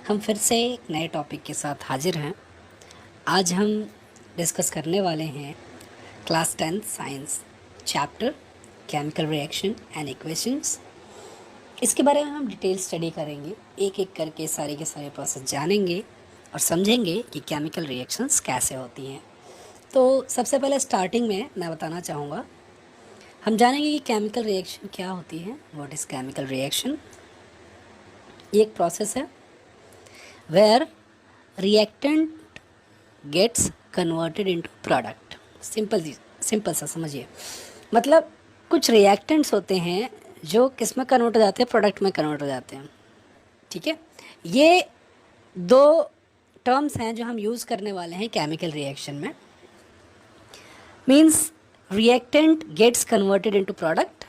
हम फिर से एक नए टॉपिक के साथ हाजिर हैं। आज हम डिस्कस करने वाले हैं class 10 science chapter chemical reaction and equations. इसके बारे में हम डिटेल स्टडी करेंगे, एक एक करके सारे के सारे प्रोसेस जानेंगे और समझेंगे कि केमिकल रिएक्शंस कैसे होती हैं। तो सबसे पहले स्टार्टिंग में मैं बताना चाहूँगा, हम जानेंगे कि केमिकल रिएक्शन क्या होती है। What is chemical reaction? ये एक प्रोसेस है where reactant gets converted into product। Simple सा समझिए, मतलब कुछ रिएक्टेंट्स होते हैं जो किस में कन्वर्ट हो जाते हैं, प्रोडक्ट में कन्वर्ट हो जाते हैं। ठीक है, ये दो टर्म्स हैं जो हम यूज़ करने वाले हैं केमिकल रिएक्शन में। Means reactant gets converted into product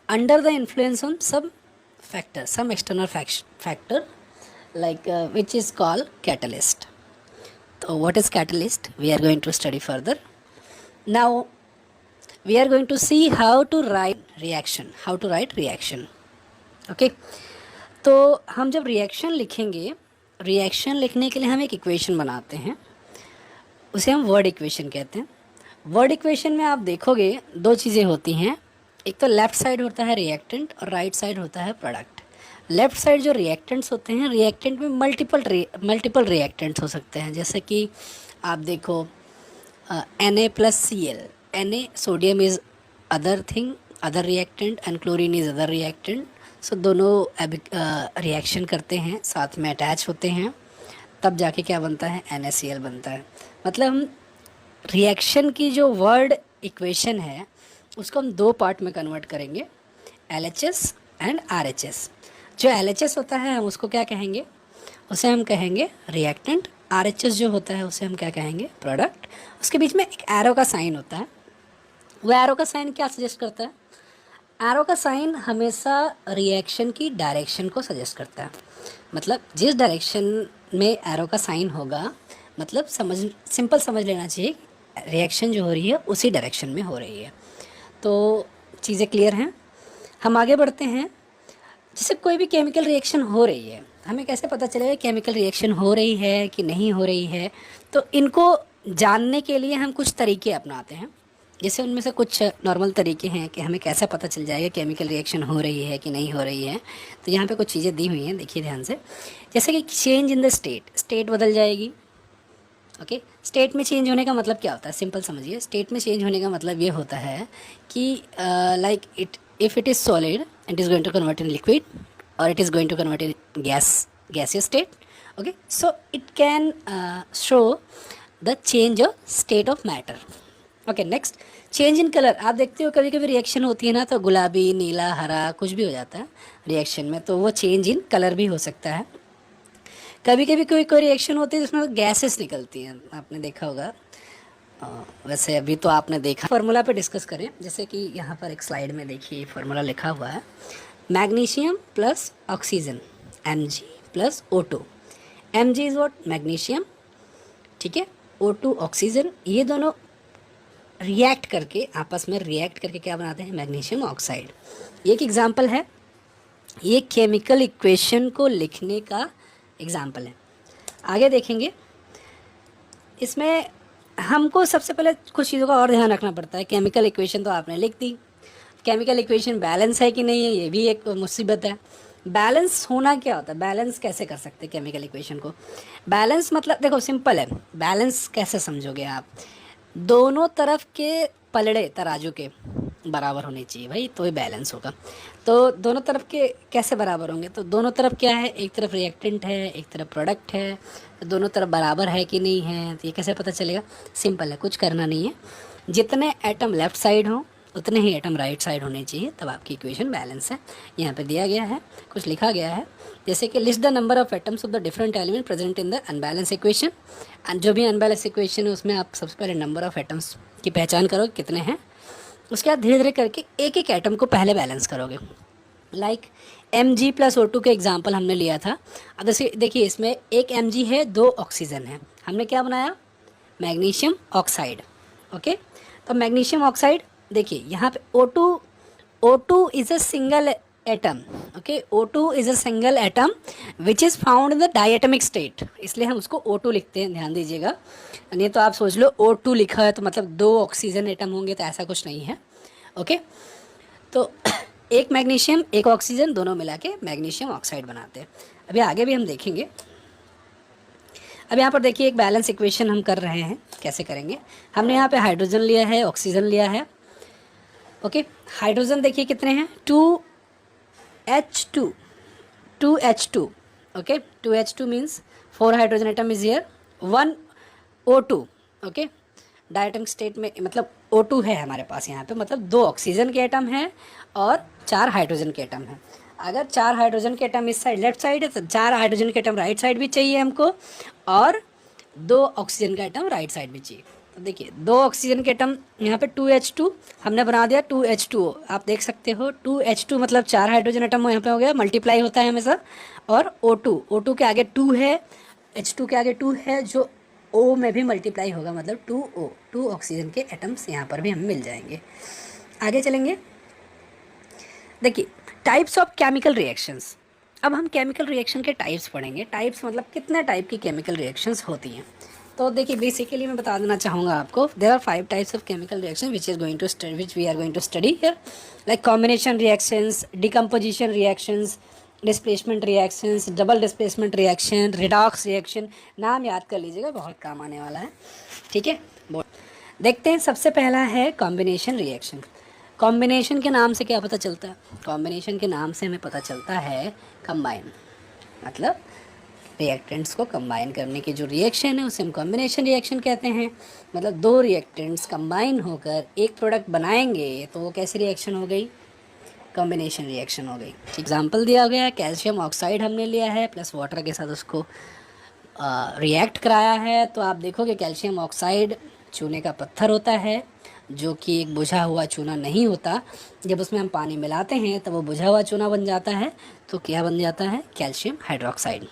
under the influence of some factor, some external factor like which is called catalyst. So what is catalyst? We are going to study further. Now we are going to see how to write reaction. Okay, तो हम जब reaction लिखेंगे, reaction लिखने के लिए हम एक equation बनाते हैं, उसे हम वर्ड इक्वेशन कहते हैं। वर्ड इक्वेशन में आप देखोगे दो चीज़ें होती हैं, एक तो लेफ़्ट साइड होता है रिएक्टेंट और राइट साइड होता है प्रोडक्ट। लेफ़्ट साइड जो रिएक्टेंट्स होते हैं, रिएक्टेंट में मल्टीपल रिएक्टेंट्स हो सकते हैं, जैसे कि आप देखो Na+Cl। Na sodium is other thing, other reactant, and chlorine is other reactant. So दोनों रिएक्शन करते हैं, साथ में अटैच होते हैं, तब जाके क्या बनता है, NaCl बनता है। मतलब हम रिएक्शन की जो वर्ड इक्वेशन है उसको हम दो पार्ट में कन्वर्ट करेंगे, LHS एंड RHS। जो LHS होता है हम उसको क्या कहेंगे, उसे हम कहेंगे रिएक्टेंट। RHS जो होता है उसे हम क्या कहेंगे, प्रोडक्ट। उसके बीच में एक एरो का साइन होता है। वो एरो का साइन क्या सजेस्ट करता है? एरो का साइन हमेशा रिएक्शन की डायरेक्शन को सजेस्ट करता है। मतलब जिस डायरेक्शन में एरो का साइन होगा, मतलब सिंपल समझ लेना चाहिए, रिएक्शन जो हो रही है उसी डायरेक्शन में हो रही है। तो चीज़ें क्लियर हैं, हम आगे बढ़ते हैं। जैसे कोई भी केमिकल रिएक्शन हो रही है, हमें कैसे पता चलेगा केमिकल रिएक्शन हो रही है कि नहीं हो रही है? तो इनको जानने के लिए हम कुछ तरीके अपनाते हैं। जैसे उनमें से कुछ नॉर्मल तरीके हैं कि हमें कैसे पता चल जाएगा केमिकल रिएक्शन हो रही है कि नहीं हो रही है। तो यहाँ पे कुछ चीज़ें दी हुई हैं, देखिए ध्यान से। जैसे कि चेंज इन द स्टेट बदल जाएगी। ओके, स्टेट में चेंज होने का मतलब क्या होता है, सिंपल समझिए। स्टेट में चेंज होने का मतलब ये होता है कि like if it is solid it is going to convert in liquid, और it is going to convert in gaseous state. Okay, so it can show the change of state of matter. Okay, next, change in colour. आप देखते हो कभी कभी reaction होती है ना, तो गुलाबी, नीला, हरा कुछ भी हो जाता है रिएक्शन में, तो वो चेंज इन कलर भी हो सकता है। कभी कभी कोई रिएक्शन होती है जिसमें गैसेस निकलती हैं, आपने देखा होगा। वैसे अभी तो आपने देखा। फार्मूला पे डिस्कस करें, जैसे कि यहाँ पर एक स्लाइड में देखिए फार्मूला लिखा हुआ है, magnesium plus oxygen Mg plus O2। Mg is what, magnesium, ठीक है, O2 ऑक्सीजन। ये दोनों रिएक्ट करके, आपस में रिएक्ट करके क्या बनाते हैं, मैग्नीशियम ऑक्साइड। ये एक एग्जांपल है, ये केमिकल इक्वेशन को लिखने का एग्जांपल है। आगे देखेंगे, इसमें हमको सबसे पहले कुछ चीज़ों का और ध्यान रखना पड़ता है। केमिकल इक्वेशन तो आपने लिख दी, केमिकल इक्वेशन बैलेंस है कि नहीं है, ये भी एक मुसीबत है। बैलेंस होना क्या होता है, बैलेंस कैसे कर सकते हैं केमिकल इक्वेशन को? बैलेंस मतलब देखो सिंपल है, बैलेंस कैसे समझोगे आप, दोनों तरफ के पलड़े तराजू के बराबर होने चाहिए भाई, तो ही बैलेंस होगा। तो दोनों तरफ के कैसे बराबर होंगे, तो दोनों तरफ क्या है, एक तरफ रिएक्टेंट है, एक तरफ प्रोडक्ट है, तो दोनों तरफ बराबर है कि नहीं है, तो ये कैसे पता चलेगा? सिंपल है, कुछ करना नहीं है, जितने एटम लेफ्ट साइड हों उतने ही एटम राइट साइड होने चाहिए, तब आपकी इक्वेशन बैलेंस है। यहाँ पे दिया गया है, कुछ लिखा गया है, जैसे कि list the number of atoms of the different element present in the unbalance equation. And जो भी अनबैलेंस इक्वेशन है उसमें आप सबसे पहले नंबर ऑफ एटम्स की पहचान करोगे कितने हैं, उसके बाद धीरे धीरे करके एक एक एटम को पहले बैलेंस करोगे। लाइक Mg प्लस O2 के एग्जाम्पल हमने लिया था। अब देखिए इसमें एक Mg है, 2 ऑक्सीजन है, हमने क्या बनाया, मैग्नीशियम ऑक्साइड। ओके, तो मैग्नीशियम ऑक्साइड देखिए यहाँ पे O2 is a single atom, okay. O2 is a single atom which is found in the diatomic state, इसलिए हम उसको O2 लिखते हैं, ध्यान दीजिएगा। नहीं तो आप सोच लो O2 लिखा है तो मतलब 2 ऑक्सीजन एटम होंगे, तो ऐसा कुछ नहीं है, ओके। तो एक मैग्नीशियम एक ऑक्सीजन दोनों मिला के मैग्नीशियम ऑक्साइड बनाते हैं। अभी आगे भी हम देखेंगे। अब यहाँ पर देखिए एक बैलेंस इक्वेशन हम कर रहे हैं, कैसे करेंगे। हमने यहाँ पे हाइड्रोजन लिया है, ऑक्सीजन लिया है, ओके। हाइड्रोजन देखिए कितने हैं, 2H2, 2H2, okay. 2H2 means 4 hydrogen atom is here, 1 O2, okay. Diatomic state में मतलब O2 है हमारे पास यहाँ पे, मतलब 2 ऑक्सीजन के एटम हैं और 4 हाइड्रोजन के एटम हैं। अगर 4 हाइड्रोजन के एटम इस साइड लेफ्ट साइड है तो 4 हाइड्रोजन के एटम राइट साइड भी चाहिए हमको, और 2 ऑक्सीजन का एटम राइट साइड भी चाहिए। तो देखिए 2 ऑक्सीजन के एटम यहाँ पे 2H2 हमने बना दिया 2H2O, आप देख सकते हो 2H2 मतलब 4 हाइड्रोजन एटम यहाँ पे हो गया, मल्टीप्लाई होता है हमेशा। और O2 के आगे 2 है, H2 के आगे 2 है, जो O में भी मल्टीप्लाई होगा, मतलब 2O, 2 ऑक्सीजन के एटम्स यहाँ पर भी हमें मिल जाएंगे। आगे चलेंगे, देखिए टाइप्स ऑफ केमिकल रिएक्शंस। अब हम केमिकल रिएक्शन के टाइप्स पढ़ेंगे। टाइप्स मतलब कितने टाइप की केमिकल रिएक्शंस होती हैं। तो देखिए बेसिकली मैं बता देना चाहूँगा आपको, there are 5 types of chemical reaction which we are going to study here, like combination reactions, decomposition reactions, displacement reactions, double displacement reaction, redox reaction. नाम याद कर लीजिएगा, बहुत काम आने वाला है, ठीक है। देखते हैं, सबसे पहला है कॉम्बिनेशन रिएक्शन। कॉम्बिनेशन के नाम से क्या पता चलता है, कॉम्बिनेशन के नाम से हमें पता चलता है कंबाइन, मतलब रिएक्टेंट्स को कंबाइन करने की जो रिएक्शन है उसे हम कॉम्बिनेशन रिएक्शन कहते हैं। मतलब 2 रिएक्टेंट्स कंबाइन होकर एक प्रोडक्ट बनाएंगे तो वो कैसी रिएक्शन हो गई, कॉम्बिनेशन रिएक्शन हो गई। एग्जाम्पल दिया गया है, कैल्शियम ऑक्साइड हमने लिया है प्लस वाटर के साथ उसको रिएक्ट कराया है, तो आप देखोगे कैल्शियम ऑक्साइड चूने का पत्थर होता है, जो कि एक बुझा हुआ चूना नहीं होता। जब उसमें हम पानी मिलाते हैं तो वो बुझा हुआ चूना बन जाता है, तो क्या बन जाता है, कैल्शियम हाइड्रोक्साइड।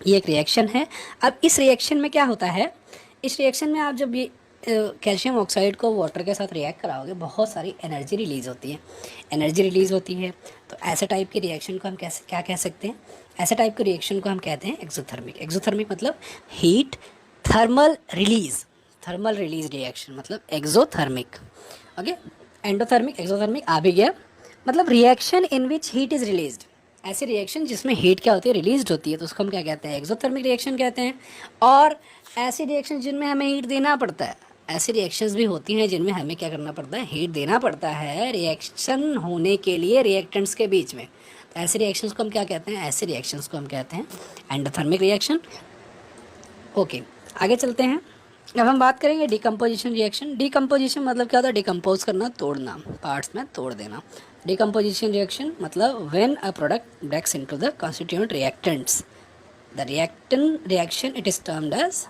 ये एक रिएक्शन है। अब इस रिएक्शन में क्या होता है, इस रिएक्शन में आप जब ये कैल्शियम ऑक्साइड को वाटर के साथ रिएक्ट कराओगे, बहुत सारी एनर्जी रिलीज़ होती है। एनर्जी रिलीज़ होती है तो ऐसे टाइप के रिएक्शन को हम कैसे क्या कह सकते हैं, ऐसे टाइप के रिएक्शन को हम कहते हैं एक्सोथर्मिक। एक्सोथर्मिक मतलब heat thermal release, thermal release reaction मतलब एक्सोथर्मिक, ओके। एंडोथर्मिक एक्सोथर्मिक आ भी गया, मतलब reaction in which heat is released. ऐसे रिएक्शन जिसमें हीट क्या होती है, रिलीज होती है, तो उसको हम क्या कहते हैं, एक्सोथर्मिक रिएक्शन कहते हैं। और ऐसी रिएक्शन जिनमें हमें हीट देना पड़ता है, ऐसी रिएक्शंस भी होती हैं जिनमें हमें क्या करना पड़ता है, हीट देना पड़ता है रिएक्शन होने के लिए रिएक्टेंट्स के बीच में। तो ऐसे रिएक्शंस को हम क्या कहते हैं, ऐसे रिएक्शंस को हम कहते हैं एंडोथर्मिक रिएक्शन, ओके। आगे चलते हैं। अब हम बात करेंगे डिकम्पोजिशन रिएक्शन। डिकम्पोजिशन मतलब क्या होता है, डिकम्पोज करना, तोड़ना, पार्ट्स में तोड़ देना। डिकम्पोजिशन रिएक्शन मतलब when a product breaks into the constituent reactants, the reactant reaction it is termed as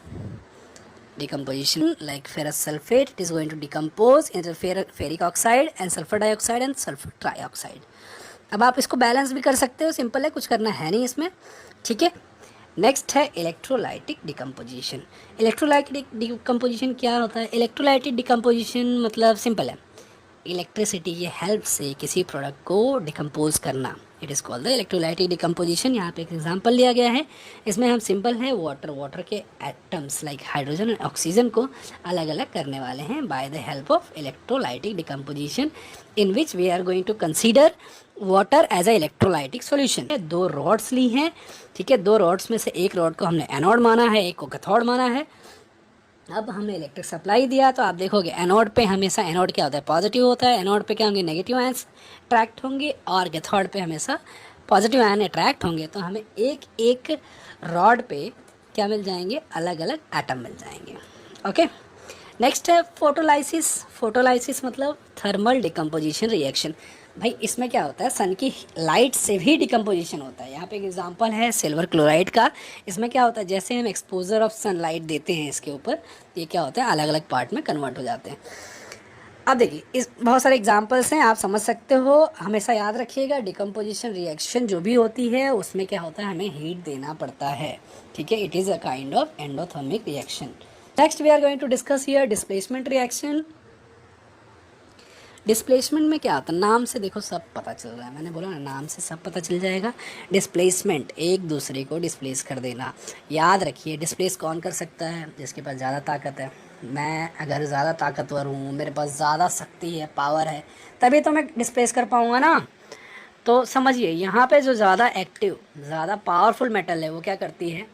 decomposition. Like ferrous sulfate, it is going to decompose into ferric oxide and sulfur dioxide and sulfur trioxide. अब आप इसको balance भी कर सकते हो, simple है, कुछ करना है नहीं इसमें, ठीक है। नेक्स्ट है इलेक्ट्रोलाइटिक डिकम्पोजिशन। इलेक्ट्रोलाइटिक डिकम्पोजिशन क्या होता है, इलेक्ट्रोलाइटिक डिकम्पोजिशन मतलब सिंपल है, इलेक्ट्रिसिटी की हेल्प से किसी प्रोडक्ट को डिकम्पोज करना, it is called the electrolytic decomposition. यहाँ पे एक एग्जांपल लिया गया है, इसमें हम सिंपल है वाटर के एटम्स लाइक हाइड्रोजन और ऑक्सीजन को अलग अलग करने वाले हैं by the help of electrolytic decomposition, in which we are going to consider water as a electrolytic solution. 2 rods ली हैं, ठीक है, 2 रॉड्स में से एक रॉड को हमने एनोड माना है, एक को कैथोड माना है। अब हमने इलेक्ट्रिक सप्लाई दिया तो आप देखोगे एनोड पे हमेशा, एनोड क्या होता है, पॉजिटिव होता है, एनोड पे क्या होंगे, नेगेटिव आयंस अट्रैक्ट होंगे, और कैथोड पे हमेशा पॉजिटिव आयन अट्रैक्ट होंगे। तो हमें एक एक रॉड पे क्या मिल जाएंगे, अलग अलग एटम मिल जाएंगे, ओके। नेक्स्ट है फोटोलाइसिस। फोटोलाइसिस मतलब थर्मल डिकम्पोजिशन रिएक्शन। भाई इसमें क्या होता है, सन की लाइट से भी डिकम्पोजिशन होता है। यहाँ पे एक एग्जांपल है सिल्वर क्लोराइड का। इसमें क्या होता है, जैसे हम एक्सपोजर ऑफ सनलाइट देते हैं इसके ऊपर, ये क्या होता है, अलग अलग पार्ट में कन्वर्ट हो जाते हैं। अब देखिए इस बहुत सारे एग्जांपल्स हैं, आप समझ सकते हो। हमेशा याद रखिएगा डिकम्पोजिशन रिएक्शन जो भी होती है उसमें क्या होता है, हमें हीट देना पड़ता है, ठीक है। It is a kind of endothermic reaction. Next we are going to discuss here displacement reaction. Displacement में क्या होता है, नाम से देखो सब पता चल रहा है, मैंने बोला ना नाम से सब पता चल जाएगा। डिस्प्लेसमेंट एक दूसरे को डिस्प्लेस कर देना। याद रखिए डिस्प्लेस कौन कर सकता है, जिसके पास ज़्यादा ताकत है। मैं अगर ज़्यादा ताकतवर हूँ, मेरे पास ज़्यादा शक्ति है, पावर है, तभी तो मैं डिस्प्लेस कर पाऊँगा ना। तो समझिए यहाँ पे जो ज़्यादा एक्टिव, ज़्यादा पावरफुल मेटल है वो क्या करती है,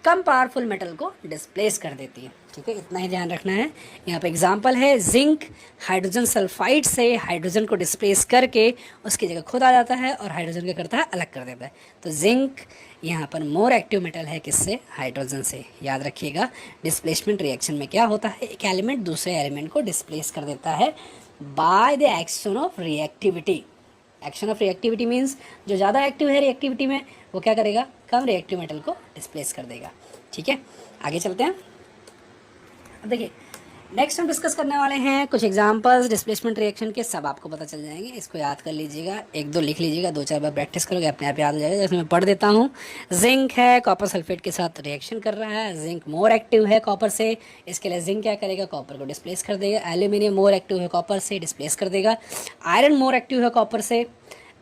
कम पावरफुल मेटल को डिस्प्लेस कर देती है। ठीक है, इतना ही ध्यान रखना है। यहाँ पे एग्जांपल है, जिंक हाइड्रोजन सल्फाइड से हाइड्रोजन को डिस्प्लेस करके उसकी जगह खुद आ जाता है और हाइड्रोजन क्या करता है, अलग कर देता है। तो जिंक यहाँ पर मोर एक्टिव मेटल है, किससे, हाइड्रोजन से। याद रखिएगा डिस्प्लेसमेंट रिएक्शन में क्या होता है, एक एलिमेंट दूसरे एलिमेंट को डिस्प्लेस कर देता है by the action of reactivity. Action of reactivity means जो ज़्यादा एक्टिव है रिएक्टिविटी में वो क्या करेगा, कम रिएक्टिव मेटल को डिस्प्लेस कर देगा। ठीक है, आगे चलते हैं। अब देखिए नेक्स्ट हम डिस्कस करने वाले हैं कुछ एग्जांपल्स डिस्प्लेसमेंट रिएक्शन के, सब आपको पता चल जाएंगे। इसको याद कर लीजिएगा, एक दो लिख लीजिएगा, दो चार बार प्रैक्टिस करोगे अपने आप याद हो जाएगा। जैसे मैं पढ़ देता हूँ, जिंक है कॉपर सल्फेट के साथ रिएक्शन कर रहा है, जिंक मोर एक्टिव है कॉपर से, इसके लिए जिंक क्या करेगा, कॉपर को डिस्प्लेस कर देगा। एल्यूमिनियम मोर एक्टिव है कॉपर से, डिस्प्लेस कर देगा। आयरन मोर एक्टिव है कॉपर से,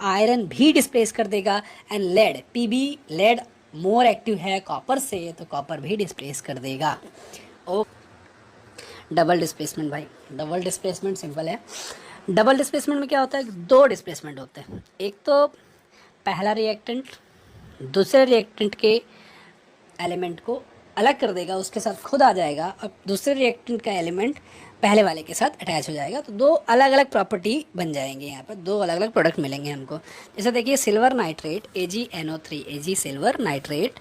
आयरन भी डिस्प्लेस कर देगा। And lead, PB lead more active है कॉपर से, तो कॉपर भी डिस्प्लेस कर देगा। ओ डबल डिस्प्लेसमेंट भाई, डबल डिस्प्लेसमेंट सिंपल है। डबल डिस्प्लेसमेंट में क्या होता है, दो डिस्प्लेसमेंट होते हैं। एक तो पहला रिएक्टेंट दूसरे रिएक्टेंट के एलिमेंट को अलग कर देगा, उसके साथ खुद आ जाएगा, और दूसरे रिएक्टेंट का एलिमेंट पहले वाले के साथ अटैच हो जाएगा। तो दो अलग अलग प्रॉपर्टी बन जाएंगे, यहाँ पर दो अलग अलग प्रोडक्ट मिलेंगे हमको। जैसे देखिए silver nitrate AgNO3, Ag silver nitrate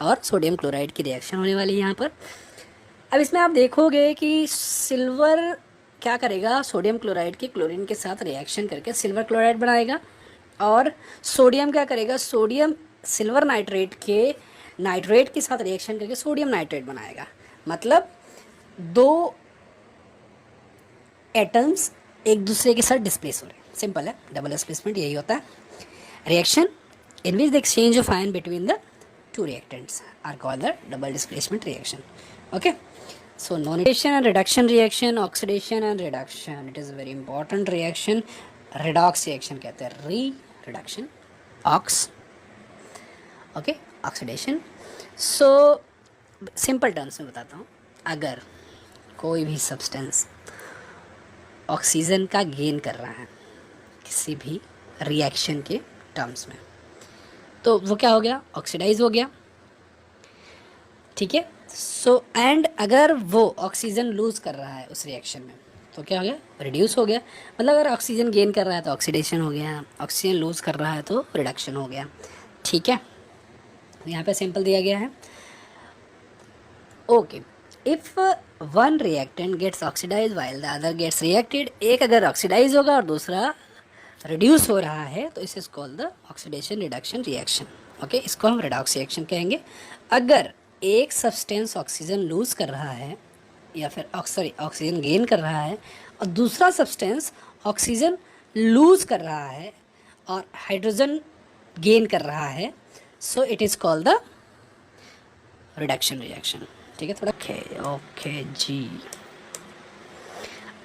और सोडियम क्लोराइड की रिएक्शन होने वाली है यहाँ पर। अब इसमें आप देखोगे कि सिल्वर क्या करेगा, सोडियम क्लोराइड के क्लोरीन के साथ रिएक्शन करके सिल्वर क्लोराइड बनाएगा, और सोडियम क्या करेगा, सोडियम सिल्वर नाइट्रेट के साथ रिएक्शन करके सोडियम नाइट्रेट बनाएगा। मतलब दो एटम्स एक दूसरे के साथ डिस्प्लेस हो रहे हैं। सिंपल है, डबल डिस्प्लेसमेंट यही होता है। Reaction in which the exchange of ion between the two reactants are called the double displacement reaction. Okay, so non-oxidation and reduction reaction, oxidation and reduction, it is a very important reaction. redox reaction कहते हैं, reduction, ox, okay, oxidation. so simple terms में बताता हूँ, अगर कोई भी substance oxygen का gain कर रहा है किसी भी रिएक्शन के टर्म्स में, तो वो क्या हो गया, ऑक्सीडाइज हो गया। ठीक है, सो एंड अगर वो ऑक्सीजन लूज़ कर रहा है उस रिएक्शन में तो क्या हो गया, रिड्यूस हो गया। मतलब अगर ऑक्सीजन गेन कर रहा है तो ऑक्सीडेशन हो गया, ऑक्सीजन लूज़ कर रहा है तो रिडक्शन हो गया। ठीक है, यहाँ पे सिंपल दिया गया है। Okay, if one reactant gets oxidise while the other gets reacted, एक अगर ऑक्सीडाइज होगा और दूसरा रिड्यूस हो रहा है तो इस called the oxidation reduction reaction. Okay, इसको हम रिडॉक्स रिएक्शन कहेंगे। अगर एक सब्सटेंस ऑक्सीजन लूज़ कर रहा है या फिर ऑक्सीजन गेन कर रहा है और दूसरा सब्सटेंस ऑक्सीजन लूज़ कर रहा है और हाइड्रोजन गेन कर रहा है, so it is called the reduction reaction. ठीक है, थोड़ा ओके जी।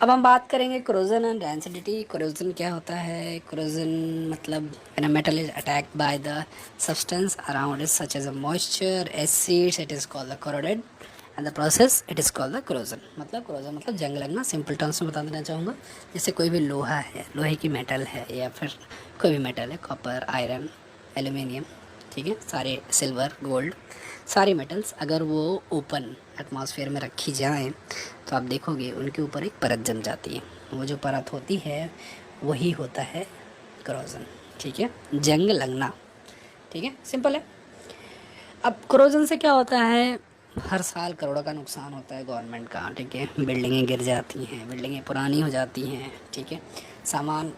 अब हम बात करेंगे कोरोजन एंड रैंसिडिटी। कोरोजन क्या होता है, कोरोजन मतलब when a metal is attacked by the substance around it such as a moisture, acids, it is called the corroded and the process it is called the corrosion. मतलब corrosion मतलब जंग लगना। Simple terms में बता देना चाहूँगा, जैसे कोई भी लोहा है, लोहे की मेटल है या फिर कोई भी मेटल है, कॉपर, आयरन, एल्यूमिनियम, ठीक है, सारे सिल्वर, गोल्ड, सारी मेटल्स अगर वो ओपन एटमॉस्फेयर में रखी जाएं तो आप देखोगे उनके ऊपर एक परत जम जाती है। वो जो परत होती है वही होता है कोरोजन। ठीक है, जंग लगना। ठीक है, सिंपल है। अब कोरोजन से क्या होता है, हर साल करोड़ों का नुकसान होता है गवर्नमेंट का। ठीक है, बिल्डिंगें गिर जाती हैं, बिल्डिंगें पुरानी हो जाती हैं। ठीक है, सामान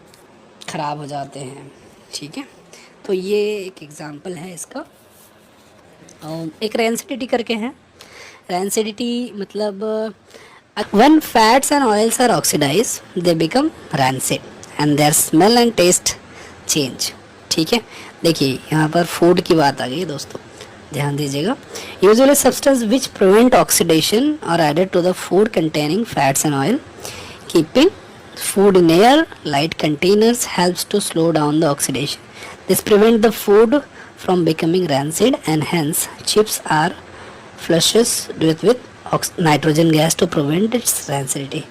ख़राब हो जाते हैं। ठीक है, तो ये एक एग्ज़ाम्पल है इसका। एक रैंसिडिटी करके है। रैंसिडिटी मतलब when fats and oils are oxidized they become rancid and their smell and taste change। ठीक है, देखिए यहाँ पर फूड की बात आ गई दोस्तों, ध्यान दीजिएगा। Usually substance which prevent oxidation और added to the food containing fats and oil keeping food in air, light containers helps to slow down the oxidation. This prevent the food from becoming rancid and hence chips are flushes with nitrogen gas to prevent its rancidity.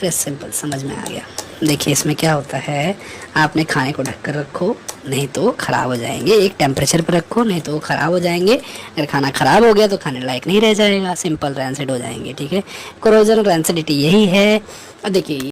Very simple, समझ में आ गया। देखिए इसमें क्या होता है, आपने खाने को ढक कर रखो नहीं तो ख़राब हो जाएंगे, एक टेम्परेचर पर रखो नहीं तो ख़राब हो जाएंगे। अगर खाना ख़राब हो गया तो खाने लायक नहीं रह जाएगा, सिंपल रैंसिड हो जाएंगे। ठीक है, कोरोजन रैंसिडिटी यही है। और देखिए